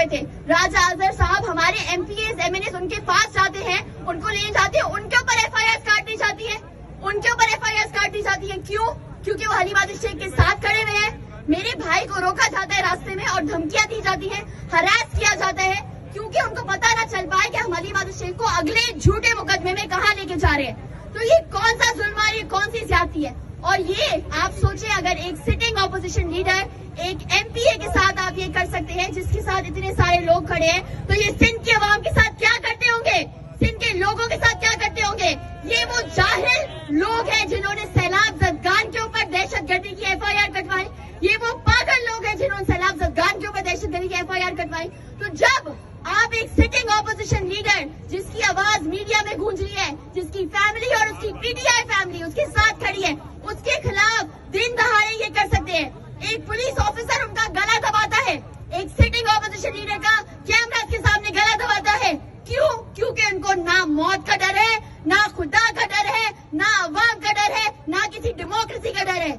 ہوئے تھے. راجہ اظہر صاحب ہمارے MPs MNAs ان کے پاس جاتے ہیں, ان کو لے جاتے ہیں, ان کے اوپر ایف آئی آر کاٹی جاتی ہے, ان کے اوپر ایف آئی آر کاٹی جاتی ہے. کیوں؟ کیونکہ وہ حلیمہ شیخ کے ساتھ کھڑے ہوئے ہیں. میرے بھائی کو روکا جاتا ہے راستے میں اور دھمکیاں دی جاتی ہیں, ہراس کیا جاتا ہے, کیونکہ ان کو پتہ نہ چل پائے کہ ہم حلیمہ شیخ کو اگلے جھوٹے مقدمے میں کہاں لے کے جا رہے ہیں. تو یہ کون سا ظلم ہے, یہ کون سی زیادتی ہے؟ اور یہ آپ سوچیں, اگر ایک سٹنگ اپوزیشن لیڈر ایک ایم پی اے کے ساتھ آپ یہ کر سکتے ہیں جس کے ساتھ اتنے سارے لوگ کھڑے ہیں, تو یہ سندھ کے عوام کے ساتھ کیا کرتے ہوں گے, سندھ کے لوگوں کے ساتھ کیا کرتے ہوں گے؟ یہ وہ جاہل لوگ ہیں جنہوں نے سیلاب زدگان کے اوپر دہشت گردی کی ایف آئی آر کٹوائی, یہ وہ پاگل لوگ ہیں جنہوں نے سیلاب زدگان کے اوپر دہشت گردی کی ایف آئی آر کٹوائی. تو جب آپ ایک سٹنگ اپوزیشن لیڈر جس کی آواز میڈیا میں گونج رہی ہے, جس کی فیملی اور اس کی پی ٹی آئی فیملی اس کے ساتھ کھڑی ہے, اس کے خلاف دن دہاڑے یہ کر سکتے ہیں, ایک پولیس آفیسر ان کا گلا دباتا ہے, ایک سٹنگ اپوزیشن لیڈر کا کیمرہ کے سامنے گلا دباتا ہے. کیوں؟ کیونکہ ان کو نہ موت کا ڈر ہے, نہ خدا کا ڈر ہے, نہ عوام کا ڈر ہے, نہ کسی ڈیموکریسی کا ڈر ہے.